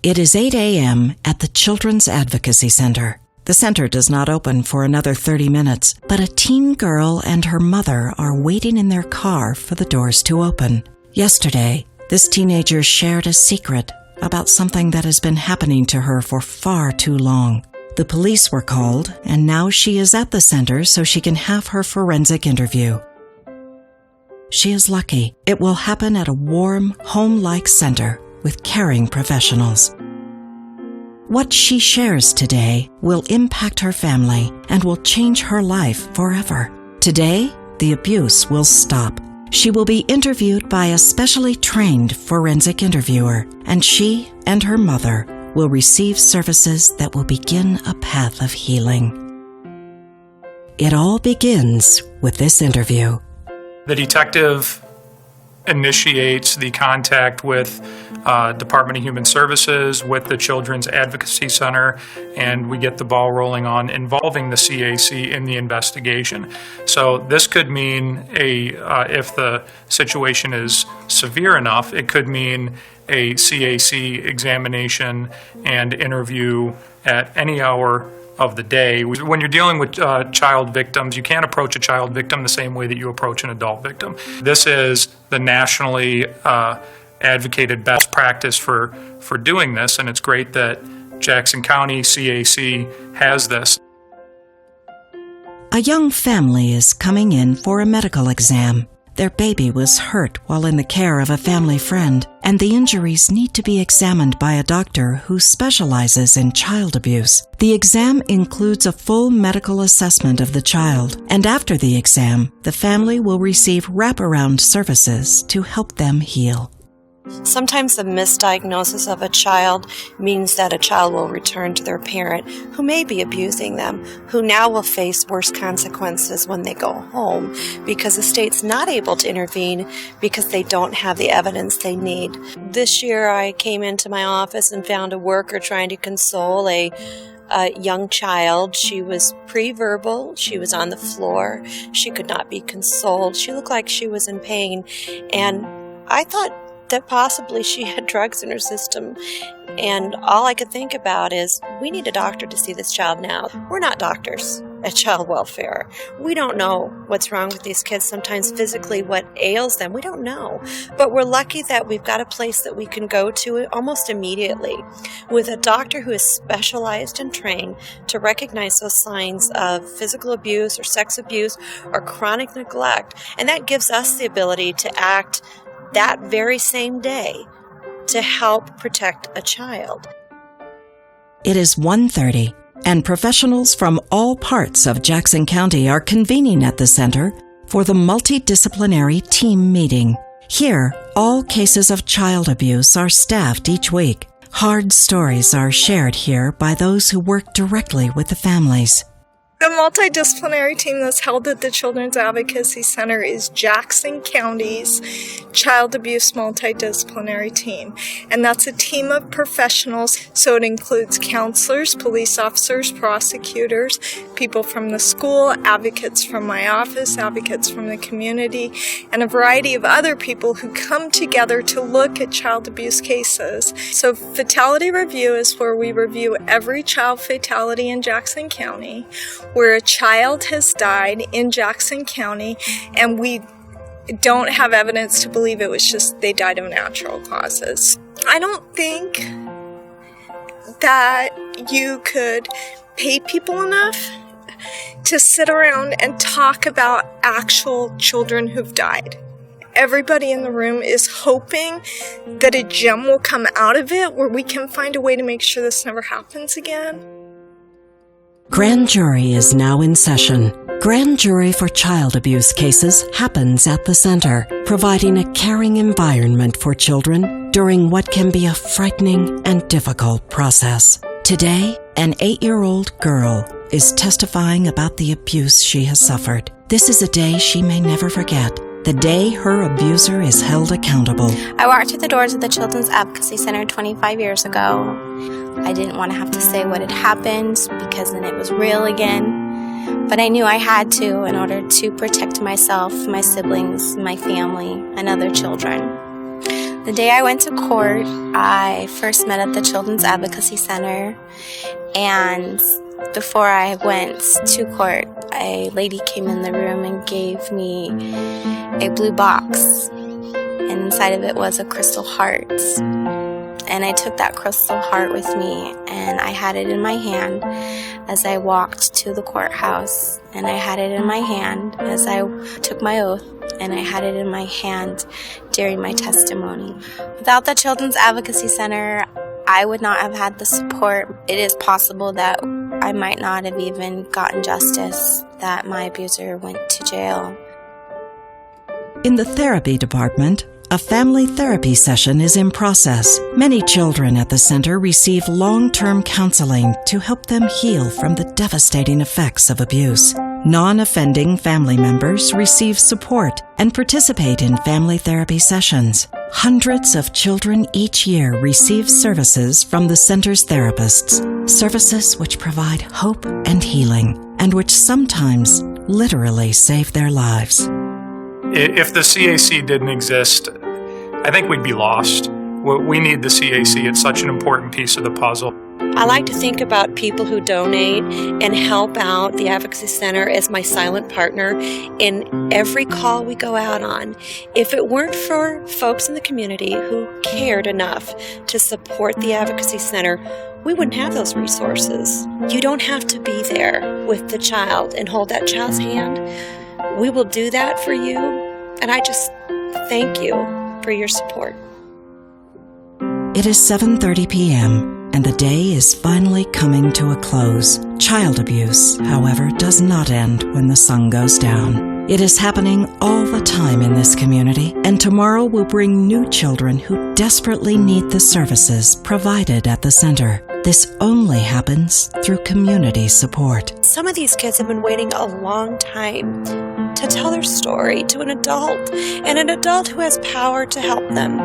It is 8 a.m. at the Children's Advocacy Center. The center does not open for another 30 minutes, but a teen girl and her mother are waiting in their car for the doors to open. Yesterday, this teenager shared a secret about something that has been happening to her for far too long. The police were called, and now she is at the center so she can have her forensic interview. She is lucky. It will happen at a warm, home-like center with caring professionals. What she shares today will impact her family and will change her life forever. Today, the abuse will stop. She will be interviewed by a specially trained forensic interviewer, and she and her mother will receive services that will begin a path of healing. It all begins with this interview. The detective initiates the contact with Department of Human Services, with the Children's Advocacy Center, and we get the ball rolling on involving the CAC in the investigation. So this could mean if the situation is severe enough, it could mean a CAC examination and interview at any hour of the day. When you're dealing with child victims, you can't approach a child victim the same way that you approach an adult victim. This is the nationally advocated best practice for doing this, and it's great that Jackson County CAC has this. A young family is coming in for a medical exam. Their baby was hurt while in the care of a family friend, and the injuries need to be examined by a doctor who specializes in child abuse. The exam includes a full medical assessment of the child, and after the exam, the family will receive wraparound services to help them heal. Sometimes the misdiagnosis of a child means that a child will return to their parent who may be abusing them, who now will face worse consequences when they go home because the state's not able to intervene because they don't have the evidence they need. This year I came into my office and found a worker trying to console a young child. She was pre-verbal. She was on the floor. She could not be consoled. She looked like she was in pain. And I thought that possibly she had drugs in her system. And all I could think about is, we need a doctor to see this child now. We're not doctors at child welfare. We don't know what's wrong with these kids, sometimes physically what ails them. We don't know. But we're lucky that we've got a place that we can go to almost immediately with a doctor who is specialized and trained to recognize those signs of physical abuse or sex abuse or chronic neglect. And that gives us the ability to act that very same day to help protect a child. It is 1:30, and professionals from all parts of Jackson County are convening at the center for the Multidisciplinary team meeting. Here, all cases of child abuse are staffed each week. Hard stories are shared here by those who work directly with the families. The multidisciplinary team that's held at the Children's Advocacy Center is Jackson County's Child Abuse Multidisciplinary Team. And that's a team of professionals, so it includes counselors, police officers, prosecutors, people from the school, advocates from my office, advocates from the community, and a variety of other people who come together to look at child abuse cases. So fatality review is where we review every child fatality in Jackson County, where a child has died in Jackson County, and we don't have evidence to believe it was just they died of natural causes. I don't think that you could pay people enough to sit around and talk about actual children who've died. Everybody in the room is hoping that a gem will come out of it where we can find a way to make sure this never happens again. Grand jury is now in session. Grand jury for child abuse cases happens at the center, providing a caring environment for children during what can be a frightening and difficult process. Today, an 8-year-old girl is testifying about the abuse she has suffered. This is a day she may never forget. The day her abuser is held accountable. I walked through the doors of the Children's Advocacy Center 25 years ago. I didn't want to have to say what had happened because then it was real again. But I knew I had to in order to protect myself, my siblings, my family, and other children. The day I went to court, I first met at the Children's Advocacy Center, and before I went to court, a lady came in the room and gave me a blue box, and inside of it was a crystal heart. And I took that crystal heart with me, and I had it in my hand as I walked to the courthouse, and I had it in my hand as I took my oath, and I had it in my hand during my testimony. Without the Children's Advocacy Center, I would not have had the support. It is possible that I might not have even gotten justice, that my abuser went to jail. In the therapy department, a family therapy session is in process. Many children at the center receive long-term counseling to help them heal from the devastating effects of abuse. Non-offending family members receive support and participate in family therapy sessions. Hundreds of children each year receive services from the center's therapists, services which provide hope and healing, and which sometimes literally save their lives. If the CAC didn't exist, I think we'd be lost. We need the CAC. It's such an important piece of the puzzle. I like to think about people who donate and help out the Advocacy Center as my silent partner in every call we go out on. If it weren't for folks in the community who cared enough to support the Advocacy Center, we wouldn't have those resources. You don't have to be there with the child and hold that child's hand. We will do that for you, and I just thank you for your support. It is 7:30 p.m., and the day is finally coming to a close. Child abuse, however, does not end when the sun goes down. It is happening all the time in this community, and tomorrow will bring new children who desperately need the services provided at the center. This only happens through community support. Some of these kids have been waiting a long time to tell their story to an adult, and an adult who has power to help them.